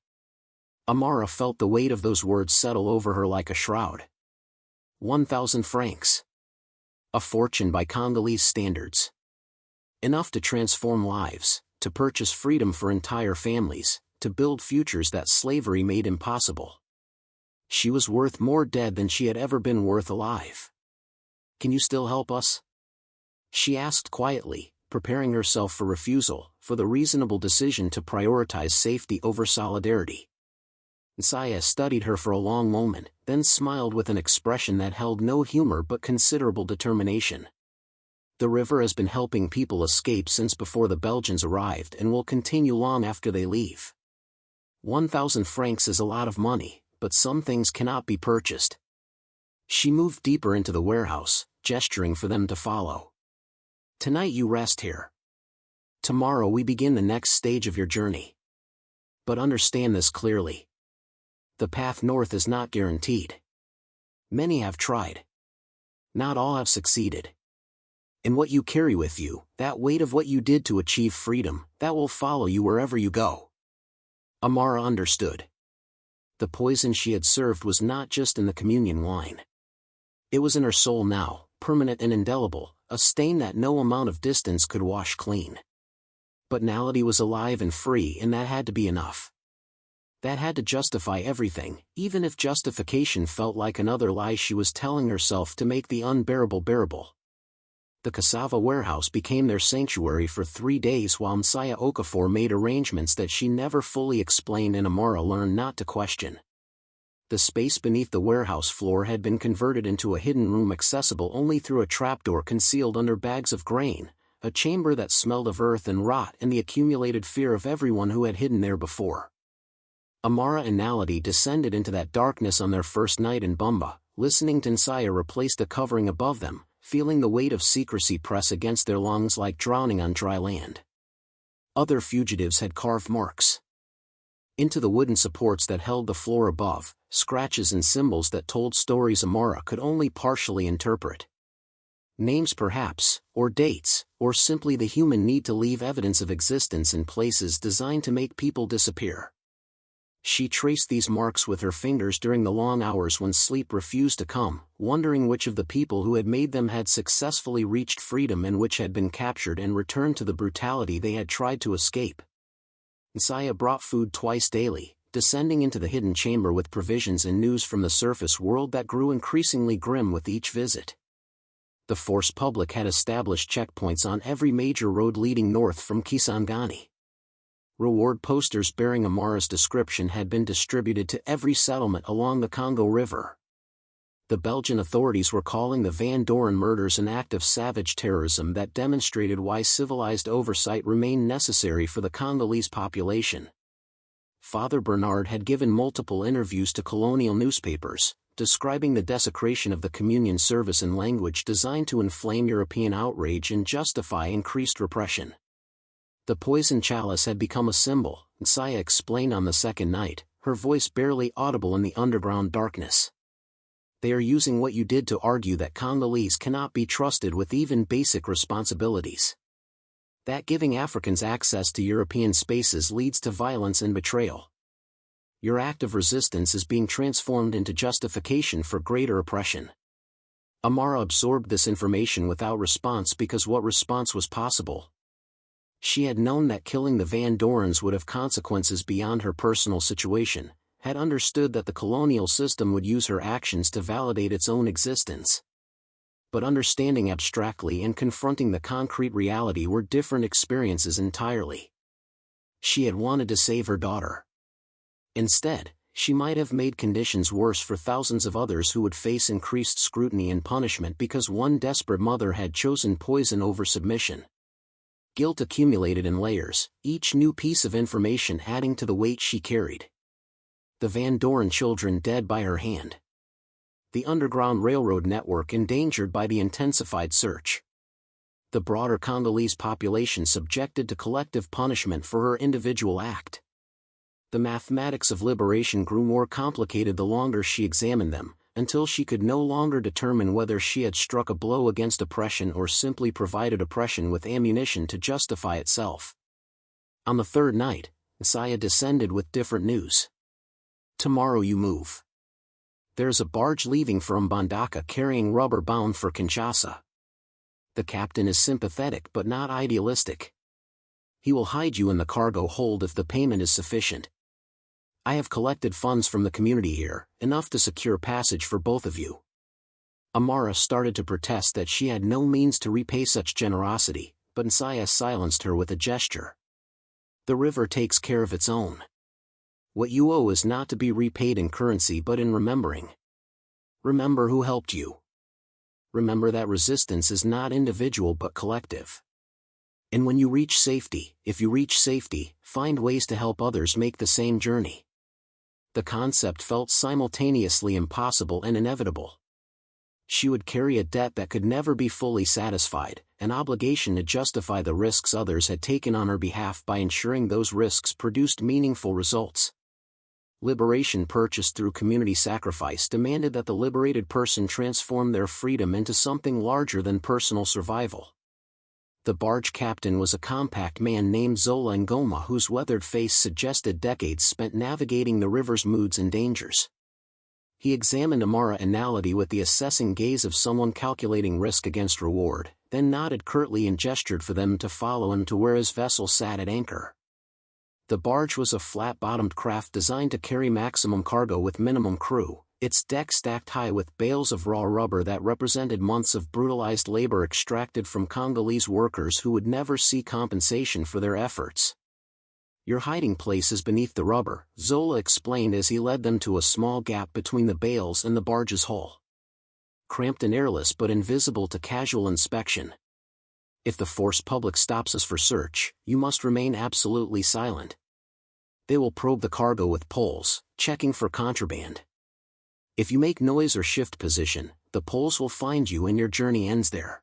A: Amara felt the weight of those words settle over her like a shroud. 1,000 francs. A fortune by Congolese standards. Enough to transform lives, to purchase freedom for entire families, to build futures that slavery made impossible. She was worth more dead than she had ever been worth alive. "Can you still help us?" she asked quietly, preparing herself for refusal, for the reasonable decision to prioritize safety over solidarity. Nsaya studied her for a long moment, then smiled with an expression that held no humor but considerable determination. The river has been helping people escape since before the Belgians arrived and will continue long after they leave. 1,000 francs is a lot of money, but some things cannot be purchased. She moved deeper into the warehouse, gesturing for them to follow. Tonight you rest here. Tomorrow we begin the next stage of your journey. But understand this clearly. The path north is not guaranteed. Many have tried. Not all have succeeded. And what you carry with you, that weight of what you did to achieve freedom, that will follow you wherever you go. Amara understood. The poison she had served was not just in the communion wine. It was in her soul now, permanent and indelible, a stain that no amount of distance could wash clean. But Nality was alive and free, and that had to be enough. That had to justify everything, even if justification felt like another lie she was telling herself to make the unbearable bearable. The cassava warehouse became their sanctuary for 3 days while Messiah Okafor made arrangements that she never fully explained and Amara learned not to question. The space beneath the warehouse floor had been converted into a hidden room accessible only through a trapdoor concealed under bags of grain, a chamber that smelled of earth and rot and the accumulated fear of everyone who had hidden there before. Amara and Nality descended into that darkness on their first night in Bumba, listening to Nsaya replace the covering above them, feeling the weight of secrecy press against their lungs like drowning on dry land. Other fugitives had carved marks into the wooden supports that held the floor above, scratches and symbols that told stories Amara could only partially interpret. Names perhaps, or dates, or simply the human need to leave evidence of existence in places designed to make people disappear. She traced these marks with her fingers during the long hours when sleep refused to come, wondering which of the people who had made them had successfully reached freedom and which had been captured and returned to the brutality they had tried to escape. Nsaya brought food twice daily, descending into the hidden chamber with provisions and news from the surface world that grew increasingly grim with each visit. The force public had established checkpoints on every major road leading north from Kisangani. Reward posters bearing Amara's description had been distributed to every settlement along the Congo River. The Belgian authorities were calling the Van Doren murders an act of savage terrorism that demonstrated why civilized oversight remained necessary for the Congolese population. Father Bernard had given multiple interviews to colonial newspapers, describing the desecration of the communion service in language designed to inflame European outrage and justify increased repression. The poison chalice had become a symbol, Nsaya explained on the second night, her voice barely audible in the underground darkness. They are using what you did to argue that Congolese cannot be trusted with even basic responsibilities. That giving Africans access to European spaces leads to violence and betrayal. Your act of resistance is being transformed into justification for greater oppression. Amara absorbed this information without response because what response was possible? She had known that killing the Van Dorens would have consequences beyond her personal situation, had understood that the colonial system would use her actions to validate its own existence. But understanding abstractly and confronting the concrete reality were different experiences entirely. She had wanted to save her daughter. Instead, she might have made conditions worse for thousands of others who would face increased scrutiny and punishment because one desperate mother had chosen poison over submission. Guilt accumulated in layers, each new piece of information adding to the weight she carried. The Van Doren children dead by her hand. The Underground Railroad network endangered by the intensified search. The broader Congolese population subjected to collective punishment for her individual act. The mathematics of liberation grew more complicated the longer she examined them, until she could no longer determine whether she had struck a blow against oppression or simply provided oppression with ammunition to justify itself. On the third night, Nsaya descended with different news. Tomorrow you move. There's a barge leaving for Mbandaka carrying rubber bound for Kinshasa. The captain is sympathetic but not idealistic. He will hide you in the cargo hold if the payment is sufficient. I have collected funds from the community here, enough to secure passage for both of you. Amara started to protest that she had no means to repay such generosity, but Nsaya silenced her with a gesture. The river takes care of its own. What you owe is not to be repaid in currency but in remembering. Remember who helped you. remember that resistance is not individual but collective. And when you reach safety, if you reach safety, find ways to help others make the same journey. The concept felt simultaneously impossible and inevitable. She would carry a debt that could never be fully satisfied, an obligation to justify the risks others had taken on her behalf by ensuring those risks produced meaningful results. Liberation purchased through community sacrifice demanded that the liberated person transform their freedom into something larger than personal survival. The barge captain was a compact man named Zola Ngoma, whose weathered face suggested decades spent navigating the river's moods and dangers. He examined Amara anality with the assessing gaze of someone calculating risk against reward, then nodded curtly and gestured for them to follow him to where his vessel sat at anchor. The barge was a flat-bottomed craft designed to carry maximum cargo with minimum crew, its deck stacked high with bales of raw rubber that represented months of brutalized labor extracted from Congolese workers who would never see compensation for their efforts. "Your hiding place is beneath the rubber," Zola explained as he led them to a small gap between the bales and the barge's hull. "Cramped and airless but invisible to casual inspection. If the force public stops us for search, you must remain absolutely silent. They will probe the cargo with poles, checking for contraband. If you make noise or shift position, the poles will find you and your journey ends there."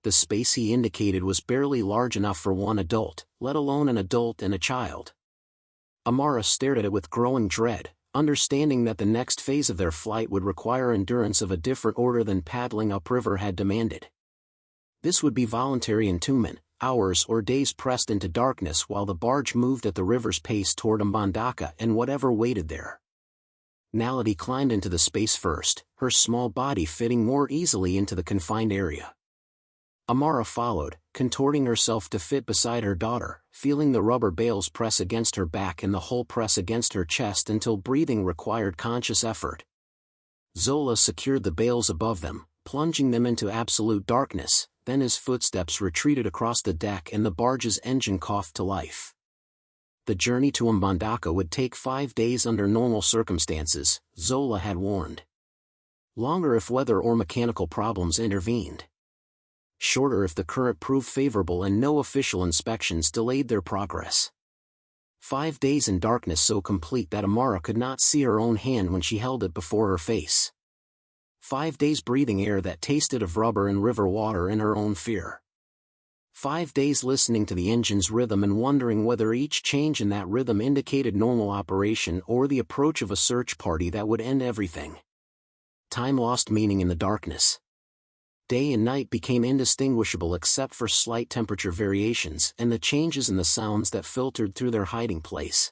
A: The space he indicated was barely large enough for one adult, let alone an adult and a child. Amara stared at it with growing dread, understanding that the next phase of their flight would require endurance of a different order than paddling upriver had demanded. This would be voluntary entombment, hours or days pressed into darkness while the barge moved at the river's pace toward Mbandaka and whatever waited there. Naledi climbed into the space first, her small body fitting more easily into the confined area. Amara followed, contorting herself to fit beside her daughter, feeling the rubber bales press against her back and the hull press against her chest until breathing required conscious effort. Zola secured the bales above them, plunging them into absolute darkness, then his footsteps retreated across the deck and the barge's engine coughed to life. The journey to Mbandaka would take 5 days under normal circumstances, Zola had warned. Longer if weather or mechanical problems intervened. Shorter if the current proved favorable and no official inspections delayed their progress. 5 days in darkness so complete that Amara could not see her own hand when she held it before her face. 5 days breathing air that tasted of rubber and river water in her own fear. 5 days listening to the engine's rhythm and wondering whether each change in that rhythm indicated normal operation or the approach of a search party that would end everything. Time lost meaning in the darkness. Day and night became indistinguishable except for slight temperature variations and the changes in the sounds that filtered through their hiding place.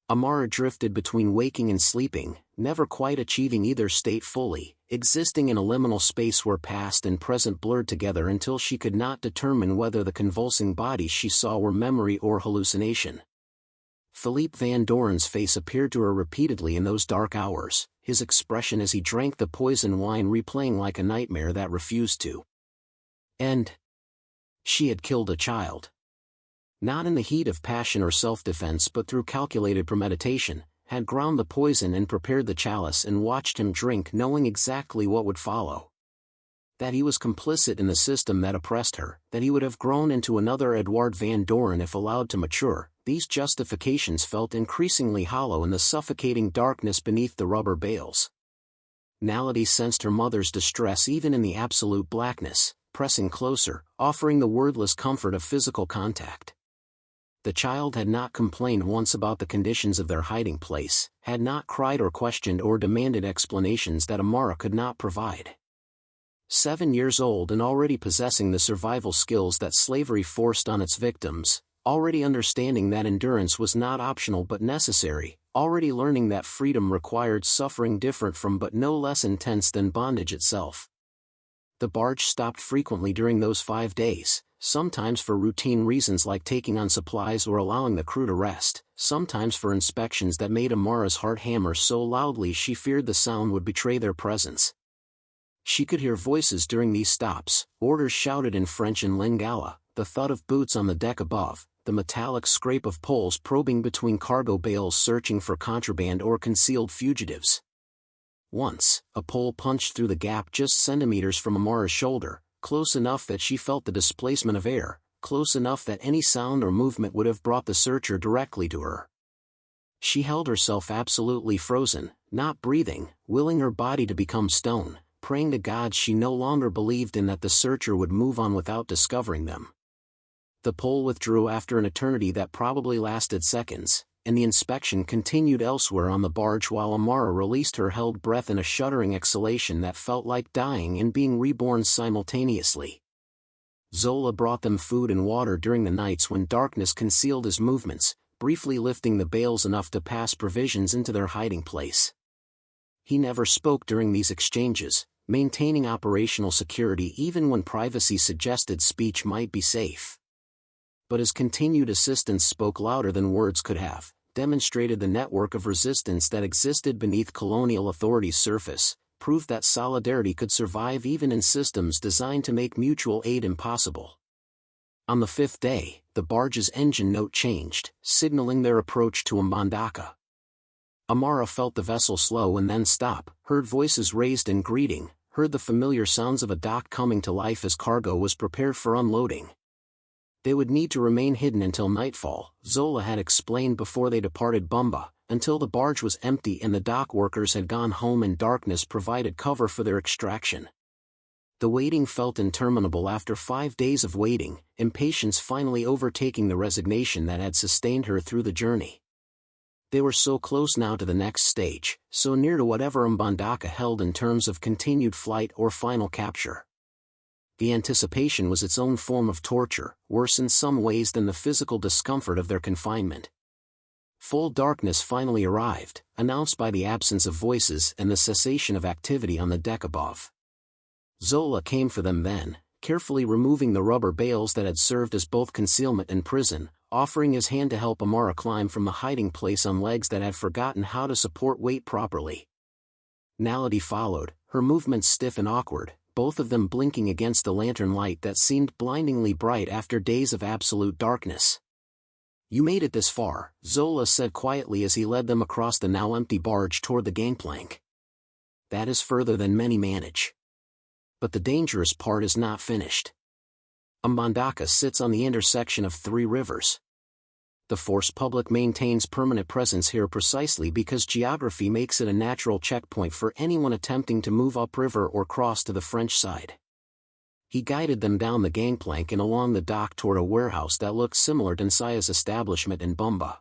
A: Amara drifted between waking and sleeping, never quite achieving either state fully, existing in a liminal space where past and present blurred together until she could not determine whether the convulsing bodies she saw were memory or hallucination. Philippe Van Doren's face appeared to her repeatedly in those dark hours, his expression as he drank the poison wine replaying like a nightmare that refused to end. She had killed a child. Not in the heat of passion or self-defense but through calculated premeditation, had ground the poison and prepared the chalice and watched him drink knowing exactly what would follow. That he was complicit in the system that oppressed her, that he would have grown into another Édouard Van Doren if allowed to mature, these justifications felt increasingly hollow in the suffocating darkness beneath the rubber bales. Naledi sensed her mother's distress even in the absolute blackness, pressing closer, offering the wordless comfort of physical contact. The child had not complained once about the conditions of their hiding place, had not cried or questioned or demanded explanations that Amara could not provide. 7 years old and already possessing the survival skills that slavery forced on its victims, already understanding that endurance was not optional but necessary, already learning that freedom required suffering different from but no less intense than bondage itself. The barge stopped frequently during those 5 days, sometimes for routine reasons like taking on supplies or allowing the crew to rest, sometimes for inspections that made Amara's heart hammer so loudly she feared the sound would betray their presence. She could hear voices during these stops, orders shouted in French and Lingala, the thud of boots on the deck above, the metallic scrape of poles probing between cargo bales searching for contraband or concealed fugitives. Once, a pole punched through the gap just centimeters from Amara's shoulder, close enough that she felt the displacement of air, close enough that any sound or movement would have brought the searcher directly to her. She held herself absolutely frozen, not breathing, willing her body to become stone, praying to God she no longer believed in that the searcher would move on without discovering them. The pole withdrew after an eternity that probably lasted seconds, and the inspection continued elsewhere on the barge while Amara released her held breath in a shuddering exhalation that felt like dying and being reborn simultaneously. Zola brought them food and water during the nights when darkness concealed his movements, briefly lifting the bales enough to pass provisions into their hiding place. He never spoke during these exchanges, maintaining operational security even when privacy suggested speech might be safe. But his continued assistance spoke louder than words could have, demonstrated the network of resistance that existed beneath colonial authorities' surface, proved that solidarity could survive even in systems designed to make mutual aid impossible. On the fifth day, the barge's engine note changed, signaling their approach to Mbandaka. Amara felt the vessel slow and then stop, heard voices raised in greeting, heard the familiar sounds of a dock coming to life as cargo was prepared for unloading. They would need to remain hidden until nightfall, Zola had explained before they departed Bumba, until the barge was empty and the dock workers had gone home and darkness provided cover for their extraction. The waiting felt interminable after 5 days of waiting, impatience finally overtaking the resignation that had sustained her through the journey. They were so close now to the next stage, so near to whatever Mbandaka held in terms of continued flight or final capture. The anticipation was its own form of torture, worse in some ways than the physical discomfort of their confinement. Full darkness finally arrived, announced by the absence of voices and the cessation of activity on the deck above. Zola came for them then, carefully removing the rubber bales that had served as both concealment and prison, offering his hand to help Amara climb from the hiding place on legs that had forgotten how to support weight properly. Naledi followed, her movements stiff and awkward, both of them blinking against the lantern light that seemed blindingly bright after days of absolute darkness. "You made it this far," Zola said quietly as he led them across the now empty barge toward the gangplank. "That is further than many manage. But the dangerous part is not finished. Mbandaka sits on the intersection of 3 rivers. The force public maintains permanent presence here precisely because geography makes it a natural checkpoint for anyone attempting to move upriver or cross to the French side." He guided them down the gangplank and along the dock toward a warehouse that looked similar to Nsaya's establishment in Bumba.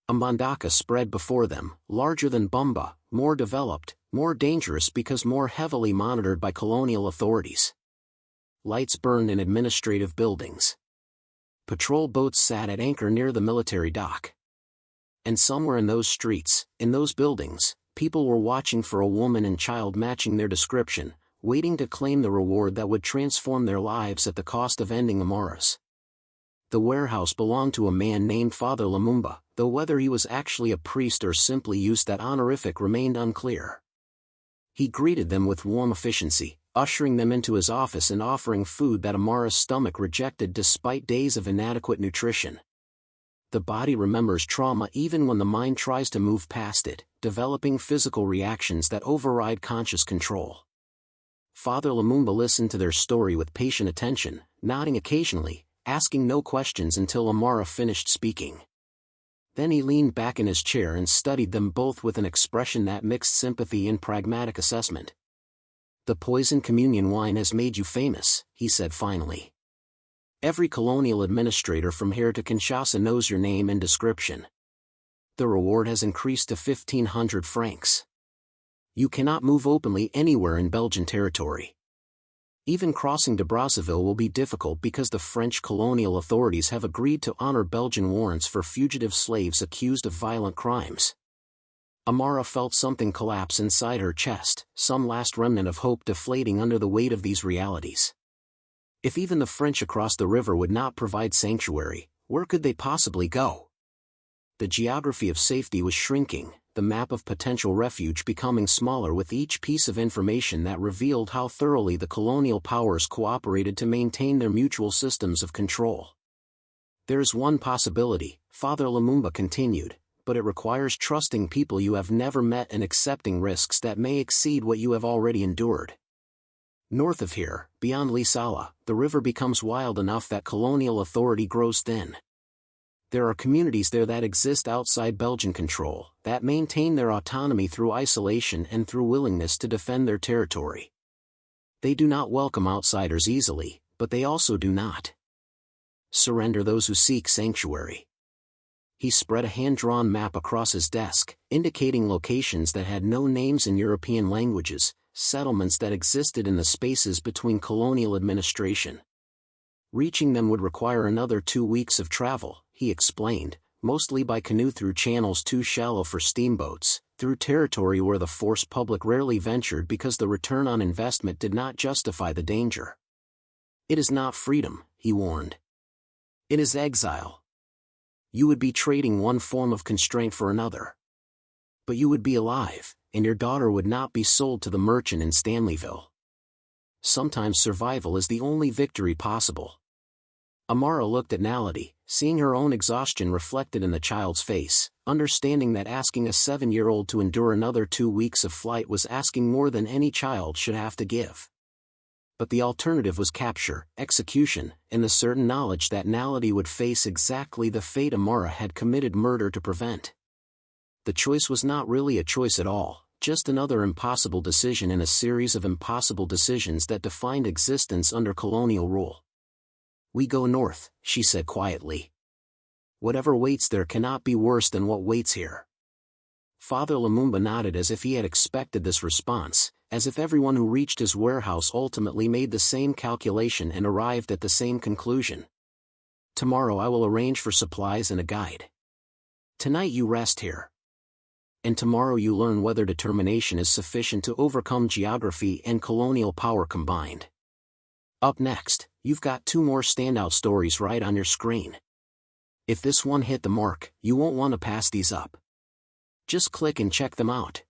A: Mbandaka spread before them, larger than Bumba, more developed, more dangerous because more heavily monitored by colonial authorities. Lights burned in administrative buildings. Patrol boats sat at anchor near the military dock. And somewhere in those streets, in those buildings, people were watching for a woman and child matching their description, waiting to claim the reward that would transform their lives at the cost of ending Amara's. The warehouse belonged to a man named Father Lumumba, though whether he was actually a priest or simply used that honorific remained unclear. He greeted them with warm efficiency, ushering them into his office and offering food that Amara's stomach rejected despite days of inadequate nutrition. The body remembers trauma even when the mind tries to move past it, developing physical reactions that override conscious control. Father Lumumba listened to their story with patient attention, nodding occasionally, asking no questions until Amara finished speaking. Then he leaned back in his chair and studied them both with an expression that mixed sympathy and pragmatic assessment. "The poison communion wine has made you famous," he said finally. "Every colonial administrator from here to Kinshasa knows your name and description. The reward has increased to 1,500 francs. You cannot move openly anywhere in Belgian territory. Even crossing to Brazzaville will be difficult because the French colonial authorities have agreed to honor Belgian warrants for fugitive slaves accused of violent crimes." Amara felt something collapse inside her chest, some last remnant of hope deflating under the weight of these realities. If even the French across the river would not provide sanctuary, where could they possibly go? The geography of safety was shrinking, the map of potential refuge becoming smaller with each piece of information that revealed how thoroughly the colonial powers cooperated to maintain their mutual systems of control. "There is one possibility," Father Lumumba continued, but it requires trusting people you have never met and accepting risks that may exceed what you have already endured. North of here, beyond Lisala, the river becomes wild enough that colonial authority grows thin. There are communities there that exist outside Belgian control, that maintain their autonomy through isolation and through willingness to defend their territory. They do not welcome outsiders easily, but they also do not surrender those who seek sanctuary. He spread a hand-drawn map across his desk, indicating locations that had no names in European languages, settlements that existed in the spaces between colonial administration. Reaching them would require another 2 weeks of travel, he explained, mostly by canoe through channels too shallow for steamboats, through territory where the force public rarely ventured because the return on investment did not justify the danger. It is not freedom, he warned. It is exile. You would be trading one form of constraint for another. But you would be alive, and your daughter would not be sold to the merchant in Stanleyville. Sometimes survival is the only victory possible. Amara looked at Naledi, seeing her own exhaustion reflected in the child's face, understanding that asking a 7-year-old to endure another 2 weeks of flight was asking more than any child should have to give. But the alternative was capture, execution, and the certain knowledge that Naledi would face exactly the fate Amara had committed murder to prevent. The choice was not really a choice at all, just another impossible decision in a series of impossible decisions that defined existence under colonial rule. We go north, she said quietly. Whatever waits there cannot be worse than what waits here. Father Lumumba nodded as if he had expected this response, as if everyone who reached his warehouse ultimately made the same calculation and arrived at the same conclusion. Tomorrow I will arrange for supplies and a guide. Tonight you rest here. And tomorrow you learn whether determination is sufficient to overcome geography and colonial power combined. Up next, you've got 2 more standout stories right on your screen. If this one hit the mark, you won't want to pass these up. Just click and check them out.